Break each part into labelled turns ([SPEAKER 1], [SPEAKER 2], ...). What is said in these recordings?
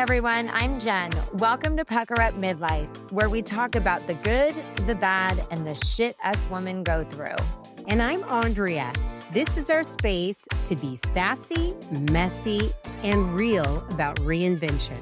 [SPEAKER 1] everyone, I'm Jenn. Welcome to Pucker Up Midlife, where we talk about the good, the bad, and the shit us women go through.
[SPEAKER 2] And I'm Andrea. This is our space to be sassy, messy, and real about reinvention.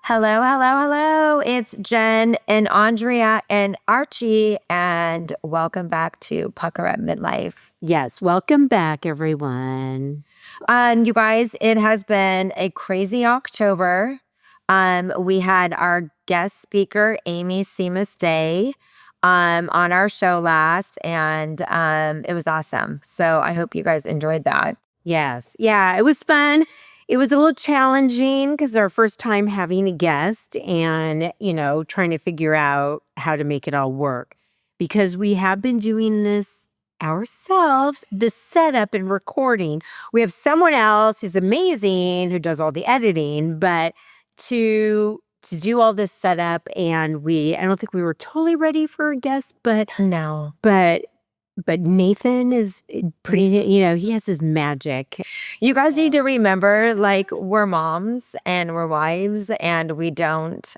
[SPEAKER 1] Hello, hello, hello. It's Jenn and Andrea and Archie, and welcome back to Pucker Up Midlife.
[SPEAKER 2] Yes, welcome back, everyone.
[SPEAKER 1] You guys, it has been a crazy October. We had our guest speaker, Amy Seamus Day, on our show last, and it was awesome. So I hope you guys enjoyed that.
[SPEAKER 2] Yes. Yeah, it was fun. It was a little challenging because our first time having a guest and, trying to figure out how to make it all work because we have been doing this ourselves, the setup and recording. We have someone else who's amazing who does all the editing, but to do all this setup and I don't think we were totally ready for a guest, but
[SPEAKER 1] No.
[SPEAKER 2] But Nathan is pretty, he has his magic.
[SPEAKER 1] You guys need to remember, we're moms and we're wives and we don't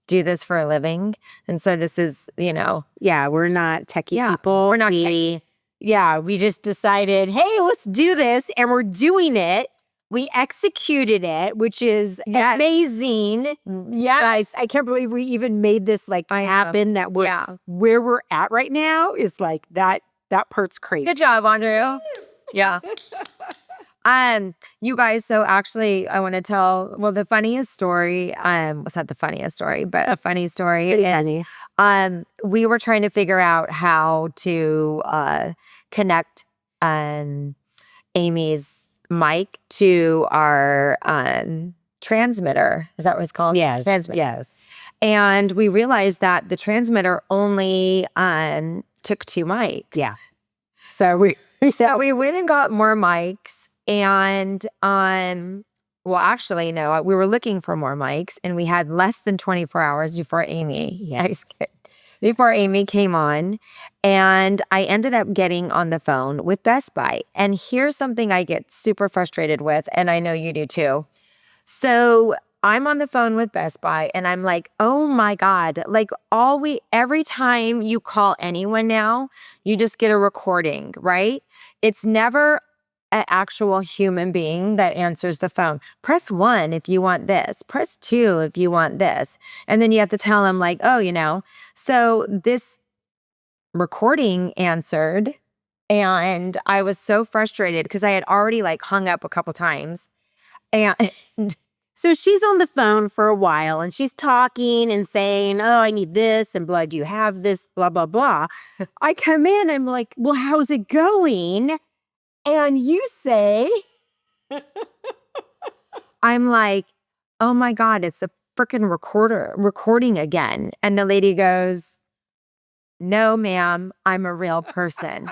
[SPEAKER 1] do this for a living. And so this is,
[SPEAKER 2] Yeah, we're not techie people.
[SPEAKER 1] we're not techie.
[SPEAKER 2] Yeah, we just decided, hey, let's do this. And we're doing it. We executed it, which is amazing.
[SPEAKER 1] Yeah.
[SPEAKER 2] Guys, I can't believe we even made this happen. That where we're at right now is that part's crazy.
[SPEAKER 1] Good job, Andrea. Yeah. You guys, so actually I want to tell, the funniest story, it's not the funniest story, but a funny story is, we were trying to figure out how to connect Amy's mic to our transmitter. Is that what it's called?
[SPEAKER 2] Yes.
[SPEAKER 1] Transmitter.
[SPEAKER 2] Yes.
[SPEAKER 1] And we realized that the transmitter only took 2 mics.
[SPEAKER 2] Yeah. So we
[SPEAKER 1] went and got more mics and actually no, we were looking for more mics and we had less than 24 hours before Amy came on, and I ended up getting on the phone with Best Buy. And here's something I get super frustrated with, and I know you do too. So I'm on the phone with Best Buy and I'm like, oh my God, every time you call anyone now, you just get a recording, right? It's never an actual human being that answers the phone. Press 1 if you want this, press 2 if you want this. And then you have to tell them so this recording answered and I was so frustrated because I had already hung up a couple times. And
[SPEAKER 2] so she's on the phone for a while and she's talking and saying, oh, I need this and blah, do you have this, blah, blah, blah. I come in, I'm like, well, how's it going? And you say,
[SPEAKER 1] I'm like, oh my God, it's a freaking recording again. And the lady goes, no, ma'am, I'm a real person.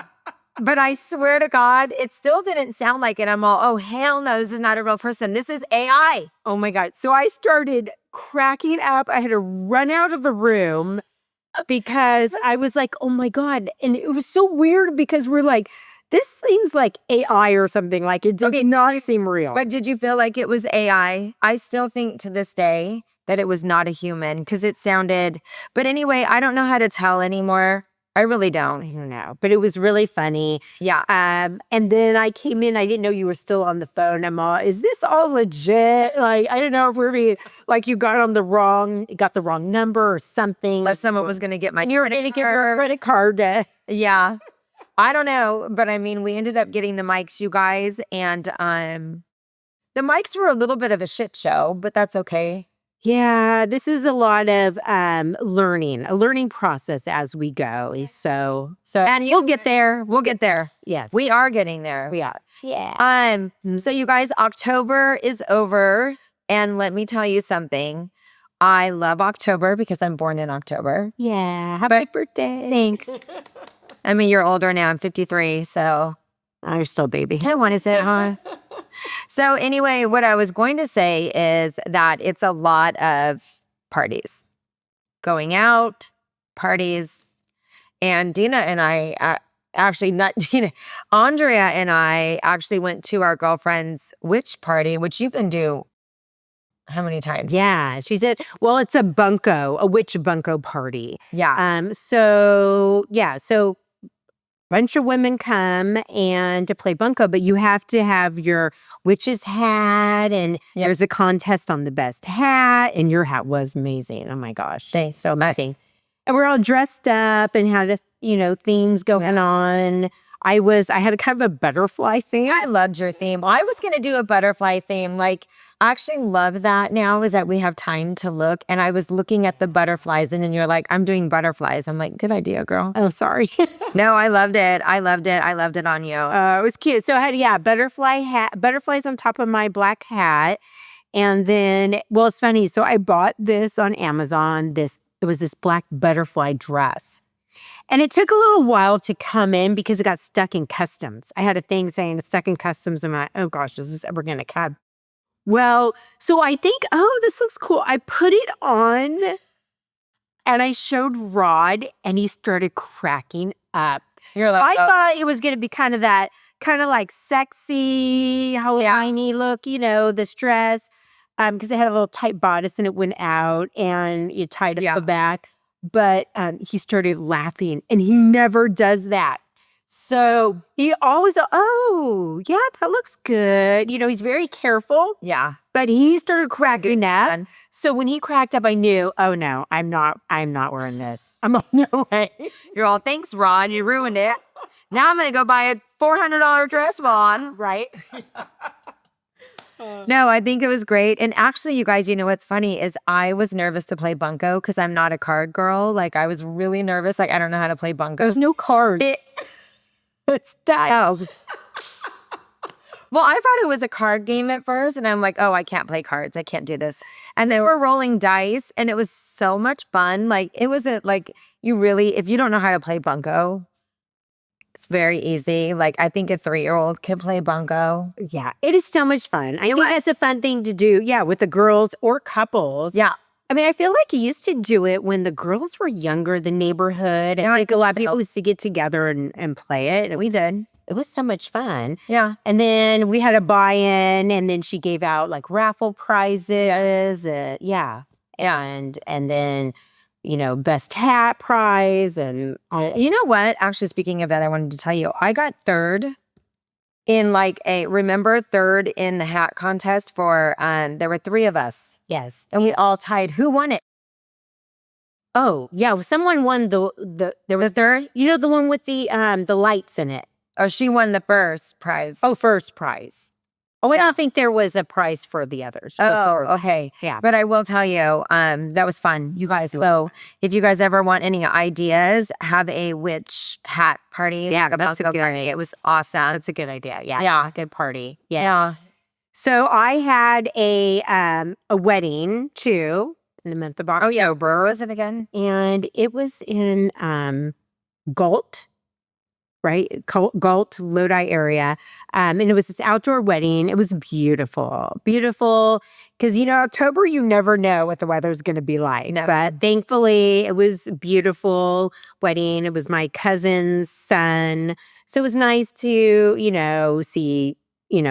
[SPEAKER 1] But I swear to God, it still didn't sound like it. I'm all, oh, hell no, this is not a real person. This is AI.
[SPEAKER 2] Oh my God. So I started cracking up. I had to run out of the room because I was like, oh my God. And it was so weird because we're like, this seems like AI or something. It did not seem real.
[SPEAKER 1] But did you feel like it was AI? I still think to this day that it was not a human because it sounded, but anyway, I don't know how to tell anymore. I really don't.
[SPEAKER 2] I don't know, but it was really funny.
[SPEAKER 1] Yeah.
[SPEAKER 2] And then I came in, I didn't know you were still on the phone. I'm all, is this all legit? I don't know if we're being, you got the wrong number or something.
[SPEAKER 1] If someone was going to get my
[SPEAKER 2] credit card.
[SPEAKER 1] Yeah. I don't know, but I mean, we ended up getting the mics, you guys, and the mics were a little bit of a shit show, but that's okay.
[SPEAKER 2] Yeah, this is a lot of a learning process as we go. So
[SPEAKER 1] and you'll get there. We'll get there.
[SPEAKER 2] Yes,
[SPEAKER 1] we are getting there.
[SPEAKER 2] We are. Yeah.
[SPEAKER 1] So you guys, October is over, and let me tell you something. I love October because I'm born in October.
[SPEAKER 2] Yeah. Happy birthday.
[SPEAKER 1] Thanks. I mean, you're older now. I'm 53, so
[SPEAKER 2] you're still a baby.
[SPEAKER 1] What is it, huh? So anyway, what I was going to say is that it's a lot of parties, going out, parties, And Dina and I, actually not Dina, Andrea and I actually went to our girlfriend's witch party, which you can do how many times?
[SPEAKER 2] Yeah, she said, well, it's a bunco, a witch bunco party.
[SPEAKER 1] Yeah.
[SPEAKER 2] So bunch of women come and to play bunco, but you have to have your witch's hat, and there's a contest on the best hat, and your hat was amazing. Oh my gosh.
[SPEAKER 1] Thanks
[SPEAKER 2] so amazing. And we're all dressed up and had, themes going on. I had a kind of a butterfly theme.
[SPEAKER 1] I loved your theme. I was going to do a butterfly theme. Like, I actually love that now is that we have time to look. And I was looking at the butterflies and then you're like, I'm doing butterflies. I'm like, good idea, girl.
[SPEAKER 2] Oh, sorry.
[SPEAKER 1] No, I loved it. I loved it. I loved it on you.
[SPEAKER 2] It was cute. So I had, butterflies on top of my black hat. And then, well, it's funny. So I bought this on Amazon. It was this black butterfly dress. And it took a little while to come in because it got stuck in customs. I had a thing saying it's stuck in customs. And I'm like, oh gosh, is this ever going to come? Well, so I think, oh, this looks cool. I put it on and I showed Rod and he started cracking up.
[SPEAKER 1] You're like,
[SPEAKER 2] I thought it was going to be kind of like sexy, Hawaiian look, this dress. Because it had a little tight bodice and it went out and you tied up the back. But he started laughing and he never does that. So he always, oh, yeah, that looks good. He's very careful.
[SPEAKER 1] Yeah.
[SPEAKER 2] But he started cracking up. So when he cracked up, I knew, oh no, I'm not wearing this. I'm on no way.
[SPEAKER 1] You're all, thanks, Ron. You ruined it. Now I'm going to go buy a $400 dress on.
[SPEAKER 2] Right.
[SPEAKER 1] No, I think it was great. And actually, you guys, what's funny is I was nervous to play bunco because I'm not a card girl. Like, I was really nervous. Like, I don't know how to play bunco.
[SPEAKER 2] There's no cards. It's dice.
[SPEAKER 1] Well, I thought it was a card game at first. And I'm like, oh, I can't play cards. I can't do this. And then we're rolling dice. And it was so much fun. Like, it wasn't like if you don't know how to play bunco, it's very easy. Like, I think a 3-year-old can play bunco.
[SPEAKER 2] Yeah, it is so much fun. I think that's a fun thing to do, with the girls or couples.
[SPEAKER 1] Yeah.
[SPEAKER 2] I mean, I feel like you used to do it when the girls were younger, the neighborhood. And I think a lot of people used to get together and play it.
[SPEAKER 1] We did.
[SPEAKER 2] It was so much fun.
[SPEAKER 1] Yeah.
[SPEAKER 2] And then we had a buy-in, and then she gave out like raffle prizes. And then, best hat prize. And
[SPEAKER 1] you know what? Actually, speaking of that, I wanted to tell you, I got third in third in the hat contest for, there were 3 of us.
[SPEAKER 2] Yes.
[SPEAKER 1] And we all tied. Who won it?
[SPEAKER 2] Oh, yeah. Someone won there was third. The one with the lights in it.
[SPEAKER 1] Oh, she won the first prize.
[SPEAKER 2] Oh, first prize. Oh, I don't think there was a prize for the others.
[SPEAKER 1] Oh, okay.
[SPEAKER 2] Yeah.
[SPEAKER 1] But I will tell you, that was fun, you guys. So if you guys ever want any ideas, have a witch hat party.
[SPEAKER 2] Yeah, that's a good idea.
[SPEAKER 1] It was awesome.
[SPEAKER 2] That's a good idea. Yeah.
[SPEAKER 1] Yeah.
[SPEAKER 2] Good party.
[SPEAKER 1] Yeah.
[SPEAKER 2] So I had a wedding too in the month of October.
[SPEAKER 1] Oh, yeah. Where was it again?
[SPEAKER 2] And it was in Galt. Right? Galt, Lodi area. And it was this outdoor wedding. It was beautiful. Beautiful. Because, October, you never know what the weather's going to be like.
[SPEAKER 1] No.
[SPEAKER 2] But thankfully, it was a beautiful wedding. It was my cousin's son. So it was nice to, see,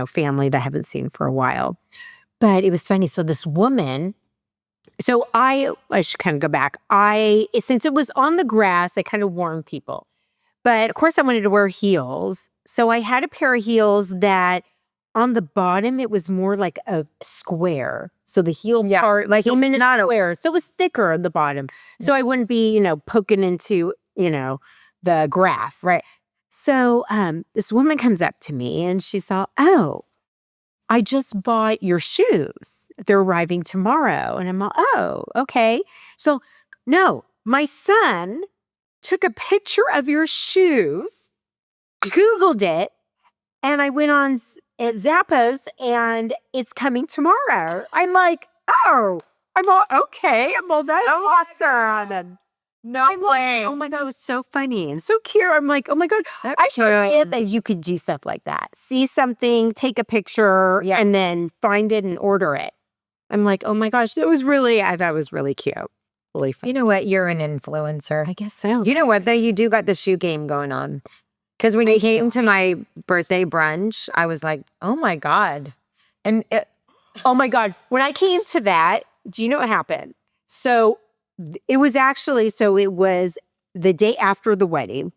[SPEAKER 2] family that I haven't seen for a while. But it was funny. So this woman... So I should kind of go back. Since it was on the grass, I kind of warned people. But of course I wanted to wear heels. So I had a pair of heels that on the bottom, it was more like a square. So the heel part came in a square. So it was thicker on the bottom. So I wouldn't be, poking into, the grass.
[SPEAKER 1] Right.
[SPEAKER 2] So this woman comes up to me and she thought, oh, I just bought your shoes. They're arriving tomorrow. And I'm like, oh, okay. So no, my son took a picture of your shoes, Googled it, and I went on Zappos, and it's coming tomorrow. I'm like, oh, I'm all, okay. I'm all, that's awesome. And
[SPEAKER 1] No way.
[SPEAKER 2] oh my God, it was so funny and so cute. I'm like, oh my God, I forget that you could do stuff like that. See something, take a picture, and then find it and order it. I'm like, oh my gosh, I thought it was really cute. really fun.
[SPEAKER 1] You know what? You're an influencer.
[SPEAKER 2] I guess so.
[SPEAKER 1] You know what, though? You do got the shoe game going on. Because when you came to my birthday brunch, I was like, oh, my God. And
[SPEAKER 2] oh, my God. When I came to that, do you know what happened? So it was the day after the wedding.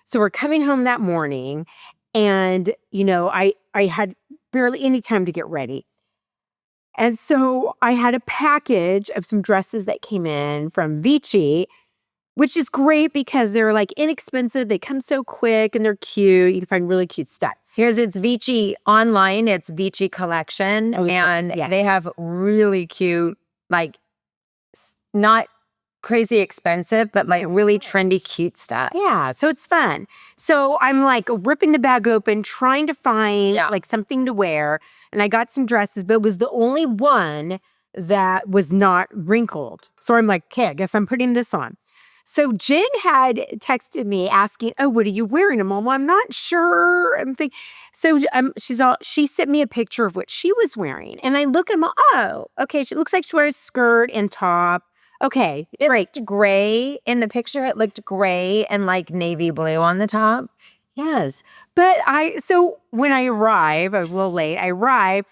[SPEAKER 2] So we're coming home that morning and, I had barely any time to get ready. And so I had a package of some dresses that came in from Vici, which is great because they're like inexpensive. They come so quick and they're cute. You can find really cute stuff.
[SPEAKER 1] it's Vici online. It's Vici Collection. And they have really cute, like, not crazy expensive, but like really trendy, cute stuff.
[SPEAKER 2] Yeah, so it's fun. So I'm like ripping the bag open, trying to find like something to wear. And I got some dresses, but it was the only one that was not wrinkled. So I'm like, okay, I guess I'm putting this on. So Jen had texted me asking, oh, what are you wearing? Well, I'm not sure. I'm thinking. So she sent me a picture of what she was wearing. And I look at them, oh, okay. She looks like she wears a skirt and top. Okay,
[SPEAKER 1] it looked gray in the picture. It looked gray and like navy blue on the top.
[SPEAKER 2] Yes. But so when I arrive, I was a little late,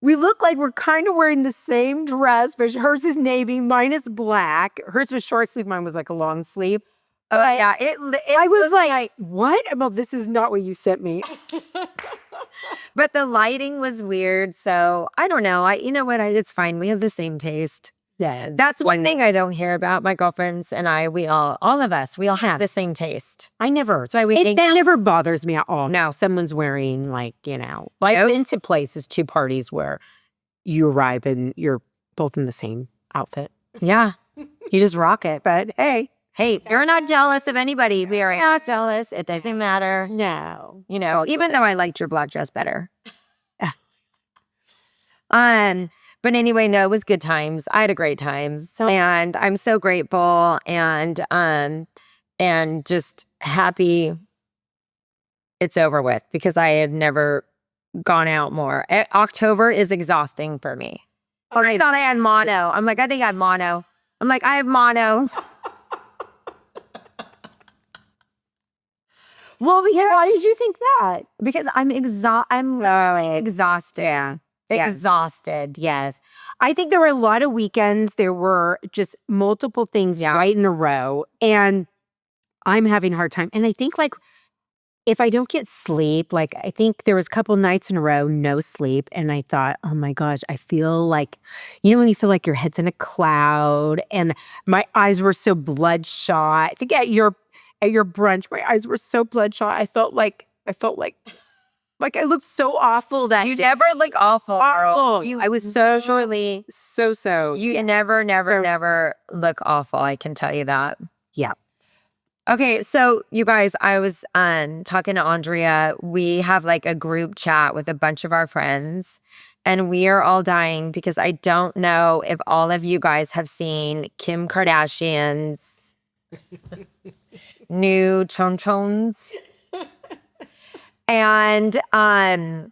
[SPEAKER 2] we look like we're kind of wearing the same dress, but hers is navy, mine is black. Hers was short sleeve, mine was like a long sleeve.
[SPEAKER 1] Oh, yeah.
[SPEAKER 2] I was like, what? Well, this is not what you sent me.
[SPEAKER 1] But the lighting was weird. So I don't know. You know what? It's fine. We have the same taste.
[SPEAKER 2] Yeah.
[SPEAKER 1] That's one thing I don't hear about my girlfriends and I. All of us have the same taste.
[SPEAKER 2] I never.
[SPEAKER 1] That's why that
[SPEAKER 2] never bothers me at all.
[SPEAKER 1] No.
[SPEAKER 2] Someone's wearing I've been to places, to parties where you arrive and you're both in the same outfit.
[SPEAKER 1] Yeah. You just rock it. But hey, you're not jealous of anybody. We are not jealous. It doesn't matter.
[SPEAKER 2] No.
[SPEAKER 1] Even though I liked your black dress better. But anyway, no, it was good times. I had a great time. And I'm so grateful and just happy it's over with because I had never gone out more. October is exhausting for me. I thought I had mono. I'm like, I think I have mono. I'm like, I have mono.
[SPEAKER 2] Well, why did you think that?
[SPEAKER 1] Because I'm literally exhausted.
[SPEAKER 2] Yeah.
[SPEAKER 1] Exhausted.
[SPEAKER 2] Yes. I think there were a lot of weekends. There were just multiple things right in a row. And I'm having a hard time. And I think if I don't get sleep, I think there was a couple nights in a row, no sleep. And I thought, oh my gosh, I feel like, when you feel like your head's in a cloud and my eyes were so bloodshot. I think at your brunch, my eyes were so bloodshot. I felt like I looked so awful that
[SPEAKER 1] you never look awful.
[SPEAKER 2] I was so
[SPEAKER 1] surely
[SPEAKER 2] so.
[SPEAKER 1] You never look awful. I can tell you that.
[SPEAKER 2] Yeah.
[SPEAKER 1] Okay, so you guys, I was talking to Andrea. We have a group chat with a bunch of our friends, and we are all dying because I don't know if all of you guys have seen Kim Kardashian's new chonchons. And I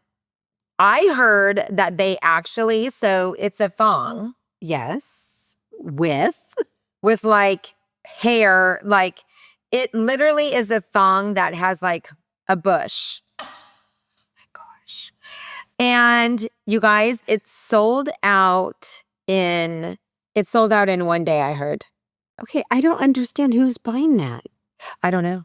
[SPEAKER 1] heard that they actually, so it's a thong.
[SPEAKER 2] Yes. With
[SPEAKER 1] hair, it literally is a thong that has a bush. Oh my gosh. And you guys, it's sold out in one day, I heard.
[SPEAKER 2] Okay, I don't understand who's buying that.
[SPEAKER 1] I don't know.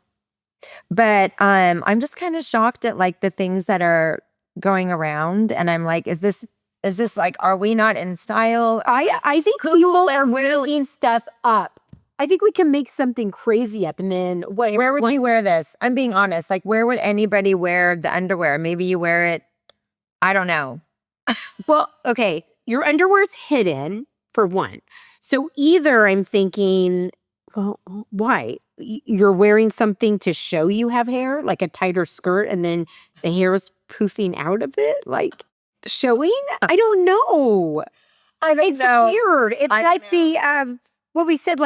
[SPEAKER 1] But I'm just kind of shocked at the things that are going around, and I'm like, is this are we not in style?
[SPEAKER 2] I think people are making stuff up. I think we can make something crazy up, and then
[SPEAKER 1] where would you wear this? I'm being honest. Where would anybody wear the underwear? Maybe you wear it. I don't know.
[SPEAKER 2] Well, okay, your underwear's hidden for one. So either I'm thinking, well, why? You're wearing something to show you have hair, like a tighter skirt, and then the hair is poofing out of it, showing? I don't know. It's weird. It's what we said,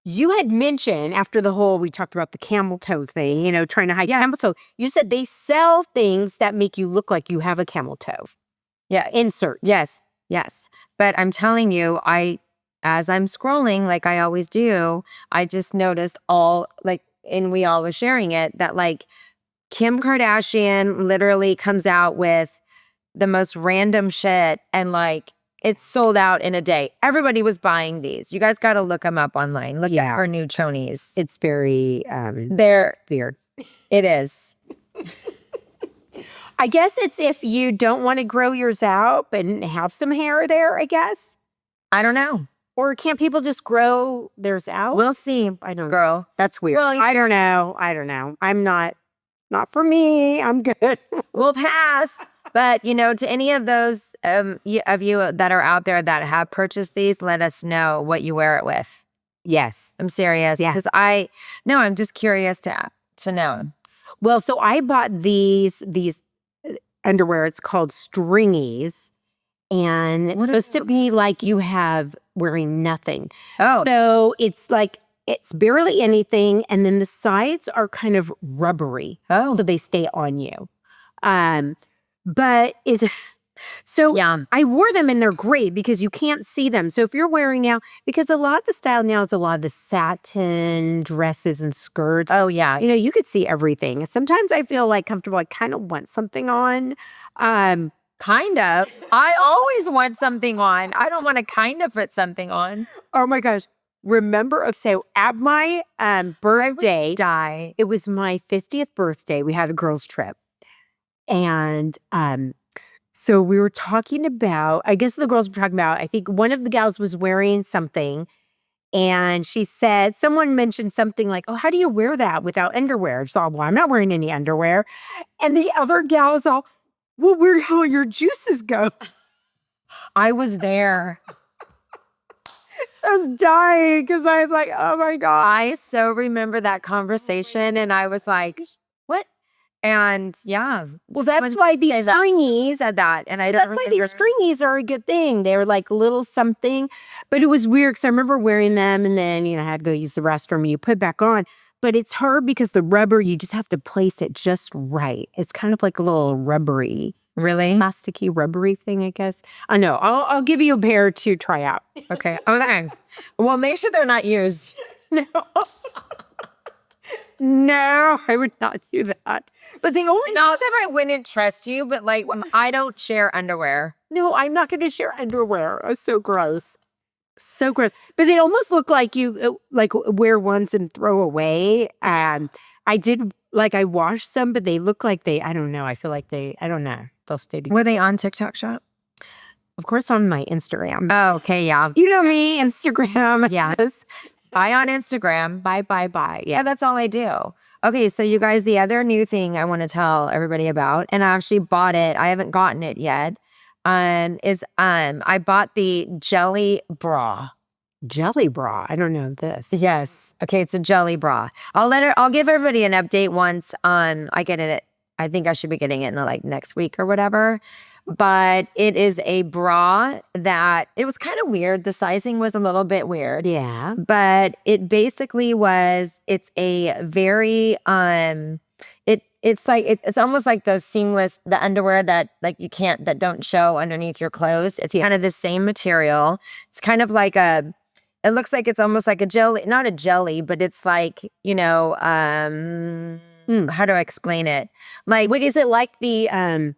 [SPEAKER 2] you had mentioned after we talked about the camel toe thing, trying to hide camel toe. You said they sell things that make you look like you have a camel toe.
[SPEAKER 1] Yeah.
[SPEAKER 2] Insert.
[SPEAKER 1] Yes. But I'm telling you, I as I'm scrolling, like I always do, I just noticed and we all was sharing it, that like Kim Kardashian literally comes out with the most random shit and like it's sold out in a day. Everybody was buying these. You guys got to look them up online. Look at her new chonies.
[SPEAKER 2] It's very
[SPEAKER 1] They're
[SPEAKER 2] weird.
[SPEAKER 1] It is.
[SPEAKER 2] I guess it's if you don't want to grow yours out but have some hair there, I guess.
[SPEAKER 1] I don't know.
[SPEAKER 2] Or can't people just grow theirs out?
[SPEAKER 1] We'll see.
[SPEAKER 2] I don't know.
[SPEAKER 1] Girl.
[SPEAKER 2] That's weird.
[SPEAKER 1] Well,
[SPEAKER 2] I don't know. I'm not for me. I'm good.
[SPEAKER 1] We'll pass. But, to any of those of you that are out there that have purchased these, let us know what you wear it with.
[SPEAKER 2] Yes.
[SPEAKER 1] I'm serious.
[SPEAKER 2] Yeah.
[SPEAKER 1] Because I'm just curious to know.
[SPEAKER 2] Well, so I bought these underwear. It's called stringies. And it's supposed to be like you have wearing nothing.
[SPEAKER 1] Oh.
[SPEAKER 2] So it's like, it's barely anything. And then the sides are kind of rubbery.
[SPEAKER 1] Oh.
[SPEAKER 2] So they stay on you. But yeah. I wore them and they're great because you can't see them. So if you're wearing now, because a lot of the style now is a lot of the satin dresses and skirts.
[SPEAKER 1] Oh, yeah.
[SPEAKER 2] You could see everything. Sometimes I feel like comfortable. I kind of want something on.
[SPEAKER 1] Kind of. I always want something on. I don't want to kind of put something on.
[SPEAKER 2] Oh my gosh. Remember, so at my birthday, it was my 50th birthday. We had a girls' trip. And so we were talking about, I guess the girls were talking about, I think one of the gals was wearing something. And she said, someone mentioned something like, oh, how do you wear that without underwear? She's all, well, I'm not wearing any underwear. And the other gal is all, well, where do your juices go?
[SPEAKER 1] I was there.
[SPEAKER 2] So I was dying because I was like, oh my God.
[SPEAKER 1] I so remember that conversation and I was like, what? And yeah.
[SPEAKER 2] Well, that's why these stringies
[SPEAKER 1] said that. And I don't
[SPEAKER 2] That's why these stringies are a good thing. They're like little something. But it was weird because I remember wearing them and then, I had to go use the restroom and you put it back on. But it's hard because the rubber, you just have to place it just right. It's kind of like a little rubbery.
[SPEAKER 1] Really?
[SPEAKER 2] Plasticky, rubbery thing, I guess. I know. I'll give you a pair to try out.
[SPEAKER 1] Okay. Oh, thanks. Well, make sure they're not used.
[SPEAKER 2] No. No, I would not do that. But the only...
[SPEAKER 1] Not that I wouldn't trust you, but like, I don't share underwear.
[SPEAKER 2] No, I'm not going to share underwear. It's so gross. So gross. But they almost look like you wear once and throw away. I washed some, but they look like I don't know. I feel like I don't know. They'll stay together.
[SPEAKER 1] Were they on TikTok Shop?
[SPEAKER 2] Of course, on my Instagram.
[SPEAKER 1] Oh, okay, yeah.
[SPEAKER 2] You know me, Instagram.
[SPEAKER 1] Yeah. Buy on Instagram.
[SPEAKER 2] Buy.
[SPEAKER 1] Yeah, that's all I do. Okay, so you guys, the other new thing I want to tell everybody about, and I actually bought it. I haven't gotten it yet. I bought the jelly bra.
[SPEAKER 2] Jelly bra. I don't know this.
[SPEAKER 1] Yes. Okay, it's a jelly bra. I'll give everybody an update once I get it. I think I should be getting it in next week or whatever. But it is a bra that it was kind of weird. The sizing was a little bit weird.
[SPEAKER 2] Yeah.
[SPEAKER 1] But it basically it's a very it's almost like those seamless, the underwear that that don't show underneath your clothes. It's kind of the same material. It's kind of like it looks like it's almost like a jelly, not a jelly, but it's like, how do I explain it? Like,
[SPEAKER 2] what is it like the,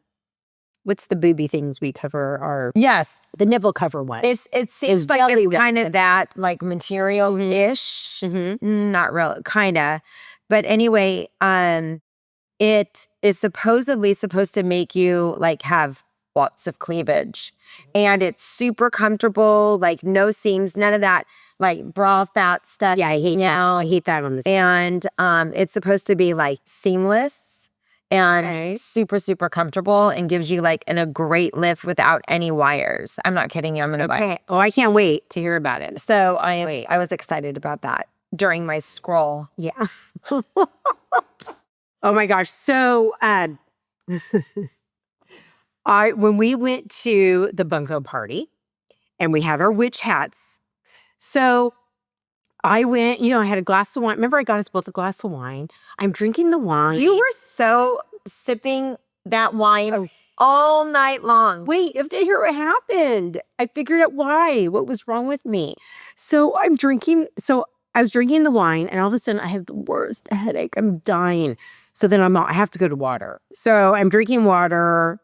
[SPEAKER 2] what's the booby things we cover
[SPEAKER 1] yes,
[SPEAKER 2] the nipple cover one?
[SPEAKER 1] It seems like it's kind of that material-ish.
[SPEAKER 2] Mm-hmm.
[SPEAKER 1] Not really, kind of. But anyway, it is supposedly supposed to make you have lots of cleavage. And it's super comfortable, no seams, none of that bra fat stuff.
[SPEAKER 2] Yeah, I hate that on this.
[SPEAKER 1] And it's supposed to be seamless and super, super comfortable and gives you a great lift without any wires. I'm not kidding you. I'm going to buy it.
[SPEAKER 2] Oh, I can't wait to hear about it.
[SPEAKER 1] So I was excited about that during my scroll.
[SPEAKER 2] Yeah. Oh my gosh. So when we went to the bunco party and we had our witch hats. So I went, I had a glass of wine. Remember I got us both a glass of wine. I'm drinking the wine.
[SPEAKER 1] You were so sipping that wine all night long.
[SPEAKER 2] Wait, if they hear what happened, I figured out why. What was wrong with me? So I was drinking the wine, and all of a sudden I have the worst headache. I'm dying. So then I have to go to water. So I'm drinking water,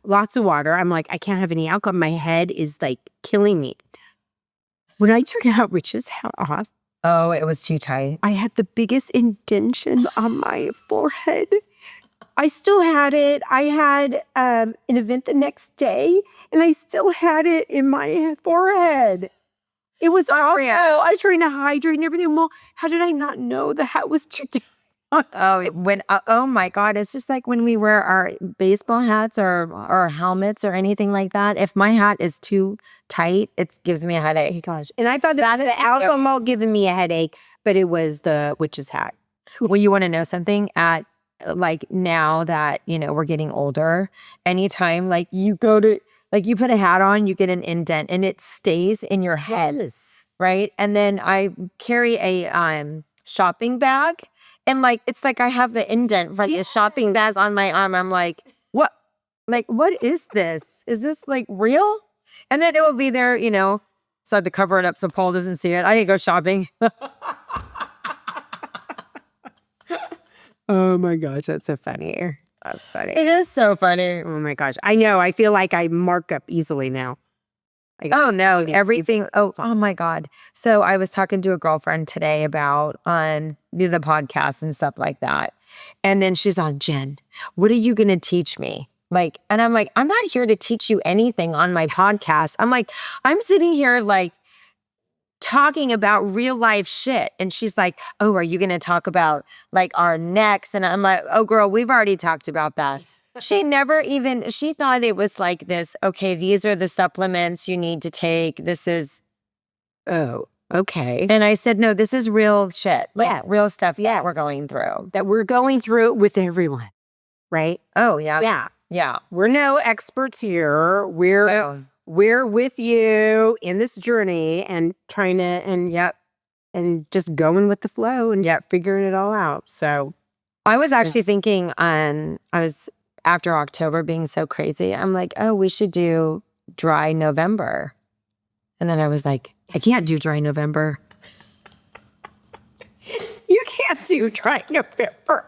[SPEAKER 2] lots of water. I'm like, I can't have any alcohol. My head is like killing me. When I took out Rich's hat off,
[SPEAKER 1] Oh, it was too tight.
[SPEAKER 2] I had the biggest indentation on my forehead. I still had it. I had an event the next day, and I still had it in my forehead. It was awful. I was trying to hydrate and everything. Well, how did I not know the hat was too tight?
[SPEAKER 1] Oh my God. It's just like when we wear our baseball hats or helmets or anything like that. If my hat is too tight, it gives me a headache.
[SPEAKER 2] Oh my gosh. And I thought that was the alcohol giving me a headache, but it was the witch's hat.
[SPEAKER 1] Well, you want to know something? Like now that, we're getting older, anytime like you go to, like you put a hat on, you get an indent and it stays in your head.
[SPEAKER 2] Yes.
[SPEAKER 1] Right. And then I carry a shopping bag and like, it's like I have the indent from the shopping bag on my arm. I'm like, what? Like, what is this? Is this like real? And then it will be there, so I had to cover it up so Paul doesn't see it. I didn't go shopping.
[SPEAKER 2] Oh my gosh, that's so funny. That's funny.
[SPEAKER 1] It is so funny.
[SPEAKER 2] Oh my gosh. I know. I feel like I mark up easily now.
[SPEAKER 1] Oh no, everything. Oh my God. So I was talking to a girlfriend today about the podcast and stuff like that. And then she's on, Jen, what are you going to teach me? Like, and I'm like, I'm not here to teach you anything on my podcast. I'm like, I'm sitting here like talking about real life shit. And she's like, oh, are you going to talk about like our necks? And I'm like, oh girl, we've already talked about that. She thought it was like this, okay, these are the supplements you need to take. This is,
[SPEAKER 2] Oh, okay.
[SPEAKER 1] and I said, no, this is real shit. Like real stuff that we're going through.
[SPEAKER 2] That we're going through with everyone, right?
[SPEAKER 1] Oh, yeah.
[SPEAKER 2] Yeah.
[SPEAKER 1] Yeah.
[SPEAKER 2] We're no experts here. We're with you in this journey and trying to, and just going with the flow and figuring it all out. So
[SPEAKER 1] I was actually thinking after October being so crazy, I'm like, oh, we should do dry November. And then I was like, I can't do dry November.
[SPEAKER 2] You can't do dry November.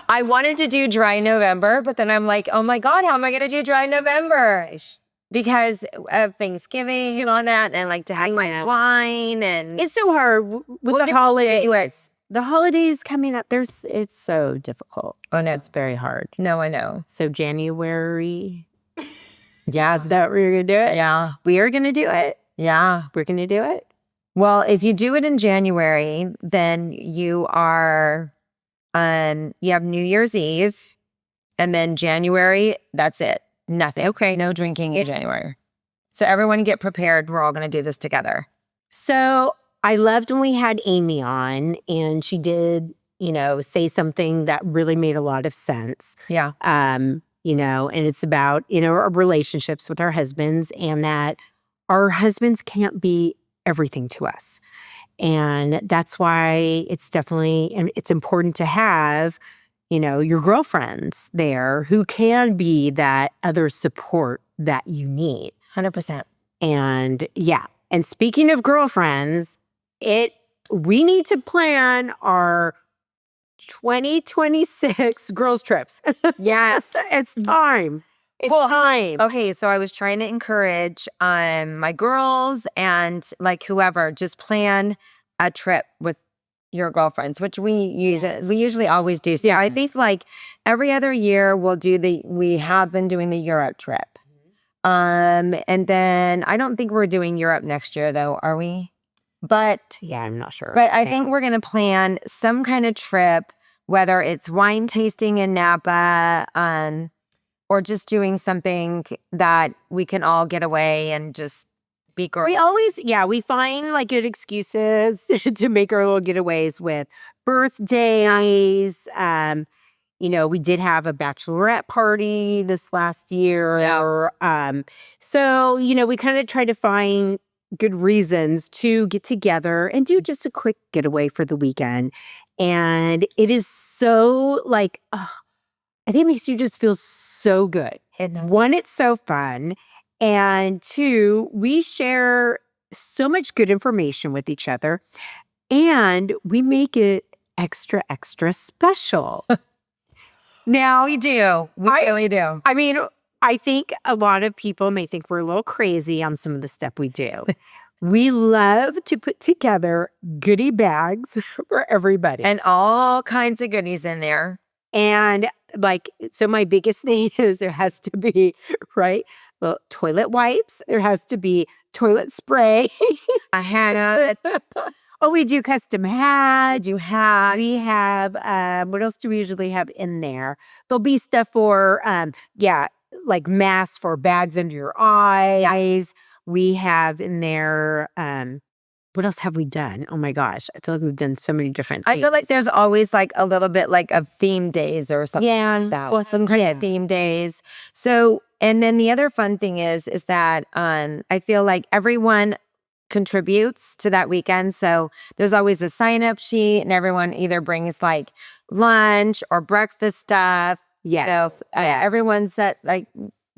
[SPEAKER 1] I wanted to do dry November, but then I'm like, oh my God, how am I going to do dry November? Because of Thanksgiving and all that, and I like to have my wine, and
[SPEAKER 2] it's so hard with the holidays. The holidays coming up, it's so difficult.
[SPEAKER 1] Oh no,
[SPEAKER 2] it's very hard.
[SPEAKER 1] No, I know.
[SPEAKER 2] So January.
[SPEAKER 1] Yeah,
[SPEAKER 2] is that where you're gonna do it?
[SPEAKER 1] Yeah,
[SPEAKER 2] we are gonna do it.
[SPEAKER 1] Yeah,
[SPEAKER 2] we're gonna do it.
[SPEAKER 1] Well, if you do it in January, then you are, you have New Year's Eve, and then January, that's it. Nothing. Okay, no drinking in January. So everyone get prepared. We're all gonna do this together.
[SPEAKER 2] So I loved when we had Amy on, and she did, say something that really made a lot of sense.
[SPEAKER 1] Yeah.
[SPEAKER 2] And it's about, our relationships with our husbands, and that our husbands can't be everything to us. And that's why it's definitely, and it's important to have, your girlfriends there who can be that other support that you need.
[SPEAKER 1] 100%.
[SPEAKER 2] And and speaking of girlfriends, we need to plan our 2026 girls trips.
[SPEAKER 1] Yes.
[SPEAKER 2] It's time. It's time.
[SPEAKER 1] Okay, so I was trying to encourage my girls and like whoever, just plan a trip with your girlfriends, which we usually always do. So I think like every other year we have been doing the Europe trip. And then I don't think we're doing Europe next year though, are we? But
[SPEAKER 2] I'm not sure.
[SPEAKER 1] But I think we're going to plan some kind of trip, whether it's wine tasting in Napa, or just doing something that we can all get away and just be girls.
[SPEAKER 2] We always, we find like good excuses to make our little getaways with birthdays. We did have a bachelorette party this last year.
[SPEAKER 1] Yeah.
[SPEAKER 2] So, we kind of try to find good reasons to get together and do just a quick getaway for the weekend. And it is so like, I think it makes you just feel so good. One, it's so fun. And two, we share so much good information with each other. And we make it extra, extra special. Now,
[SPEAKER 1] We do. We really do.
[SPEAKER 2] I mean, I think a lot of people may think we're a little crazy on some of the stuff we do. We love to put together goodie bags for everybody.
[SPEAKER 1] And all kinds of goodies in there.
[SPEAKER 2] And like, so my biggest thing is there has to be, right? Well, toilet wipes. There has to be toilet spray.
[SPEAKER 1] A hat.
[SPEAKER 2] Oh, we do custom hats.
[SPEAKER 1] You have.
[SPEAKER 2] We have, what else do we usually have in there? There'll be stuff for, like masks for bags under your eyes. We have in there, what else have we done? Oh my gosh. I feel like we've done so many different things.
[SPEAKER 1] I feel like there's always like a little bit like of theme days or something.
[SPEAKER 2] Yeah.
[SPEAKER 1] Well, some kind of theme days. So, and then the other fun thing is that I feel like everyone contributes to that weekend. So there's always a sign up sheet and everyone either brings like lunch or breakfast stuff.
[SPEAKER 2] Yes.
[SPEAKER 1] So everyone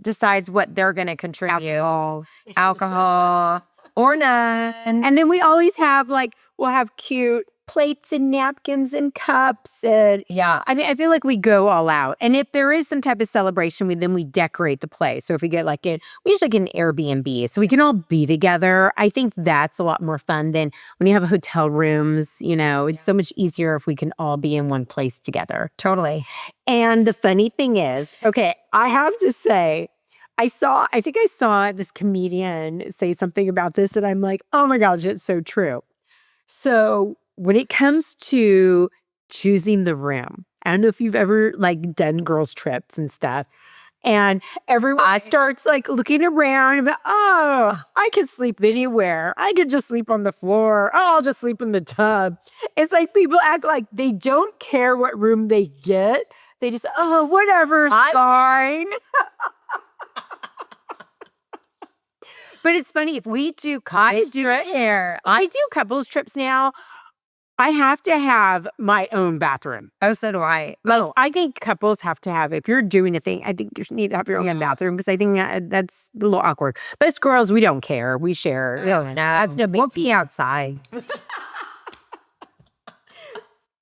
[SPEAKER 1] decides what they're going to contribute. Alcohol or none.
[SPEAKER 2] And then we always have we'll have cute plates and napkins and cups. And I mean, I feel like we go all out. And if there is some type of celebration, then we decorate the place. So if we get we usually get an Airbnb so we can all be together. I think that's a lot more fun than when you have hotel rooms. It's so much easier if we can all be in one place together.
[SPEAKER 1] Totally.
[SPEAKER 2] And the funny thing is, okay, I have to say, I think I saw this comedian say something about this, and I'm like, oh my gosh, it's so true. So when it comes to choosing the room, I don't know if you've ever done girls' trips and stuff, and everyone starts looking around about, oh, I can sleep anywhere. I could just sleep on the floor. Oh, I'll just sleep in the tub. It's like people act like they don't care what room they get. They just, oh, whatever, fine. But it's funny, if we do couples trips now, I have to have my own bathroom.
[SPEAKER 1] Oh, so do I.
[SPEAKER 2] I think couples have to have, if you're doing a thing, I think you need to have your own bathroom because I think that's a little awkward. But as girls, we don't care. We share.
[SPEAKER 1] No, that's no big. We'll be outside.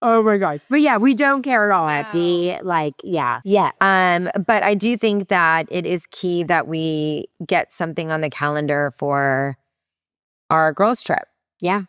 [SPEAKER 2] Oh my gosh. But yeah, we don't care at all at the
[SPEAKER 1] But I do think that it is key that we get something on the calendar for our girls' trip.
[SPEAKER 2] Yeah.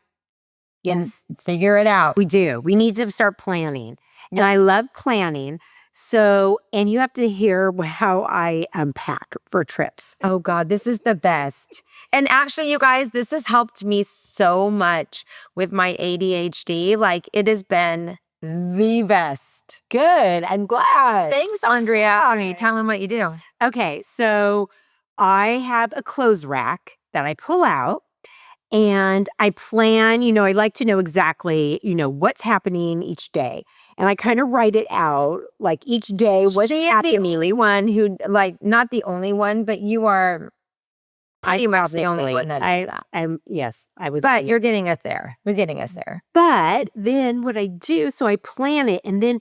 [SPEAKER 1] And figure it out.
[SPEAKER 2] We do. We need to start planning. And I love planning. So, and you have to hear how I unpack for trips.
[SPEAKER 1] Oh God, this is the best. And actually, you guys, this has helped me so much with my ADHD. It has been the best.
[SPEAKER 2] Good. I'm glad.
[SPEAKER 1] Thanks, Andrea. Tell them what you do.
[SPEAKER 2] Okay. So I have a clothes rack that I pull out. And I plan, I like to know exactly, what's happening each day. And I kind of write it out, each day, what's happening.
[SPEAKER 1] The only one who, not the only one, but you are pretty much the only one that does that.
[SPEAKER 2] Yes, I was.
[SPEAKER 1] But you're getting us there. We're getting us there.
[SPEAKER 2] But then what I do, so I plan it, and then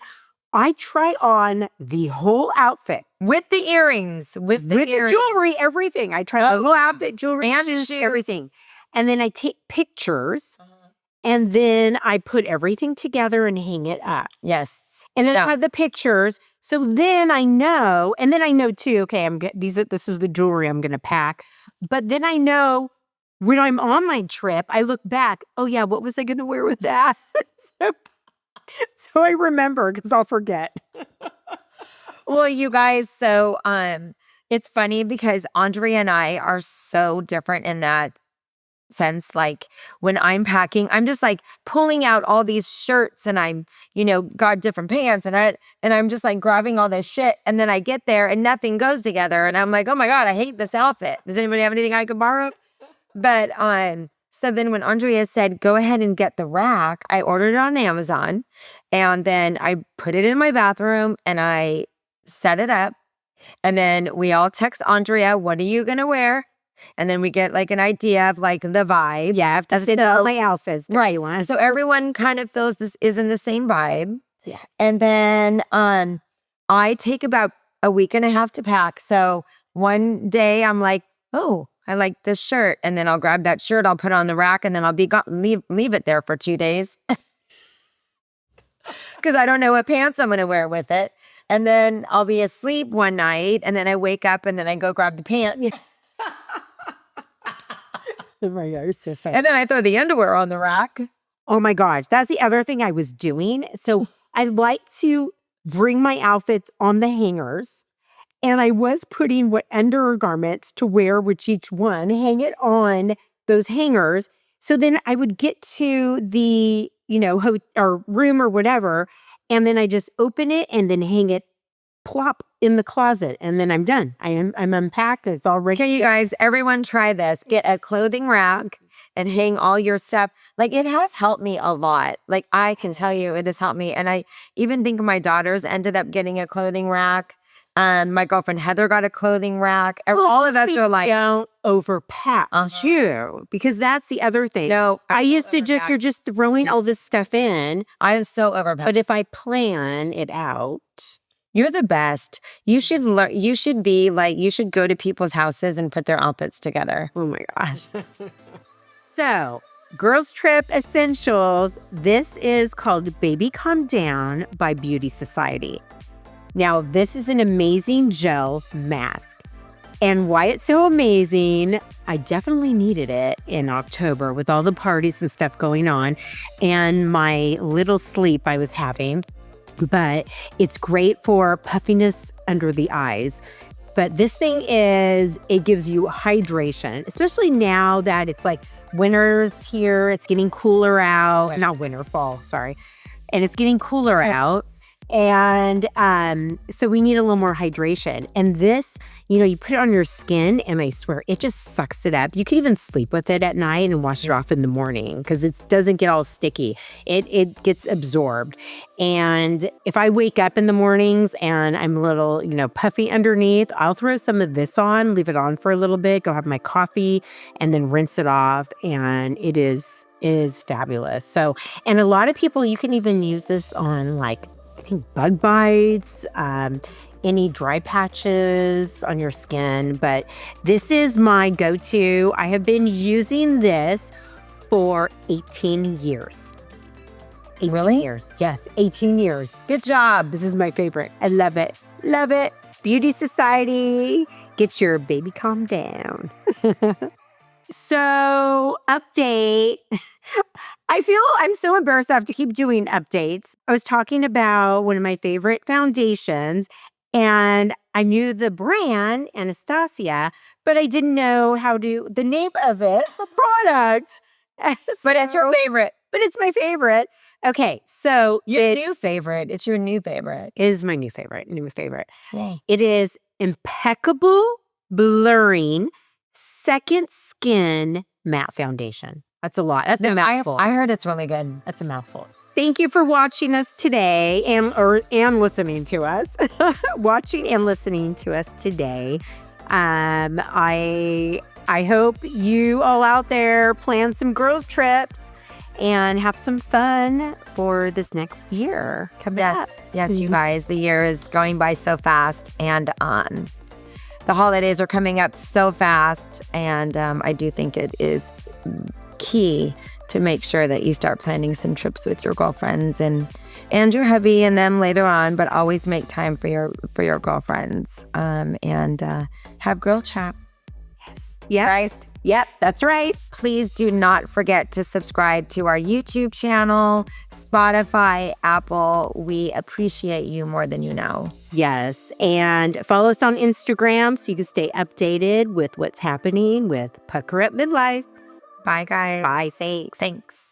[SPEAKER 2] I try on the whole outfit.
[SPEAKER 1] With the earrings. With the
[SPEAKER 2] jewelry, everything. I try the whole outfit, jewelry,
[SPEAKER 1] and
[SPEAKER 2] shoes, everything. And then I take pictures and then I put everything together and hang it up.
[SPEAKER 1] Yes.
[SPEAKER 2] And then I have the pictures. So then I know, and then I know too, okay, this is the jewelry I'm going to pack. But then I know when I'm on my trip, I look back, oh yeah, what was I going to wear with that? So I remember because I'll forget.
[SPEAKER 1] Well, you guys, so it's funny because Andrea and I are so different in that sense. When I'm packing, I'm just pulling out all these shirts and I'm, got different pants and I'm just grabbing all this shit. And then I get there and nothing goes together. And I'm like, oh my God, I hate this outfit. Does anybody have anything I could borrow? But, so then when Andrea said, go ahead and get the rack, I ordered it on Amazon and then I put it in my bathroom and I set it up. And then we all text Andrea, what are you going to wear? And then we get an idea of the vibe.
[SPEAKER 2] Yeah, I have to sit all my outfits.
[SPEAKER 1] Right. So everyone kind of feels this is in the same vibe.
[SPEAKER 2] Yeah.
[SPEAKER 1] And then I take about a week and a half to pack. So one day I'm like, oh, I like this shirt. And then I'll grab that shirt, I'll put it on the rack, and then I'll be gone, leave it there for 2 days. Because I don't know what pants I'm going to wear with it. And then I'll be asleep one night, and then I wake up, and then I go grab the pants.
[SPEAKER 2] Oh my God, you're so funny.
[SPEAKER 1] And then I throw the underwear on the rack.
[SPEAKER 2] Oh my gosh, that's the other thing I was doing. So I like to bring my outfits on the hangers, and I was putting what undergarments to wear with each one, hang it on those hangers. So then I would get to the, or room or whatever, and then I just open it and then hang it plop in the closet, and then I'm done. I'm unpacked. It's all ready.
[SPEAKER 1] Okay, you guys, everyone try this. Get a clothing rack and hang all your stuff. Like, it has helped me a lot. Like, I can tell you it has helped me. And I even think my daughters ended up getting a clothing rack. My girlfriend Heather got a clothing rack. All of us are like,
[SPEAKER 2] don't overpack too, because that's the other thing.
[SPEAKER 1] No,
[SPEAKER 2] I used to you're just throwing all this stuff in.
[SPEAKER 1] I am so overpacked.
[SPEAKER 2] But if I plan it out,
[SPEAKER 1] you're the best. You should learn. You should be like, you should go to people's houses and put their outfits together.
[SPEAKER 2] Oh my gosh. So, Girls Trip Essentials. This is called Baby Calm Down by Beauty Society. Now, this is an amazing gel mask. And why it's so amazing, I definitely needed it in October with all the parties and stuff going on and my little sleep I was having. But it's great for puffiness under the eyes. But this thing it gives you hydration, especially now that it's like winter's here. It's getting cooler out. Not winter, fall, sorry. And it's getting cooler out. And so we need a little more hydration. And this, you put it on your skin, and I swear, it just sucks it up. You can even sleep with it at night and wash it off in the morning because it doesn't get all sticky. It gets absorbed. And if I wake up in the mornings and I'm a little, puffy underneath, I'll throw some of this on, leave it on for a little bit, go have my coffee, and then rinse it off. And it is fabulous. So, and a lot of people, you can even use this on I think bug bites, any dry patches on your skin. But this is my go-to. I have been using this for 18 years. 18
[SPEAKER 1] Really?
[SPEAKER 2] years. Yes, 18 years.
[SPEAKER 1] Good job.
[SPEAKER 2] This is my favorite. I love it. Love it. Beauty Society. Get your baby calm down. So, update. I feel I'm so embarrassed I have to keep doing updates. I was talking about one of my favorite foundations, and I knew the brand, Anastasia, but I didn't know the name of it, the product.
[SPEAKER 1] But it's your favorite.
[SPEAKER 2] But it's my favorite. Okay, so
[SPEAKER 1] Your new favorite. It's your new favorite.
[SPEAKER 2] Is my new favorite.
[SPEAKER 1] Yay.
[SPEAKER 2] It is Impeccable Blurring Second Skin Matte Foundation. That's a lot. That's a mouthful.
[SPEAKER 1] I heard it's really good.
[SPEAKER 2] That's a mouthful. Thank you for watching us today and listening to us. Watching and listening to us today. I hope you all out there plan some girls trips and have some fun for this next year.
[SPEAKER 1] Yes, you guys. The year is going by so fast, and the holidays are coming up so fast, and I do think it is key to make sure that you start planning some trips with your girlfriends and your hubby and them later on, but always make time for your girlfriends and have girl chat.
[SPEAKER 2] Yes. Yep.
[SPEAKER 1] Guys,
[SPEAKER 2] Yep, that's right.
[SPEAKER 1] please do not forget to subscribe to our YouTube channel, Spotify, Apple. We appreciate you more than you know.
[SPEAKER 2] Yes, and follow us on Instagram so you can stay updated with what's happening with Pucker Up Midlife.
[SPEAKER 1] Bye, guys.
[SPEAKER 2] Bye, thanks.
[SPEAKER 1] Thanks.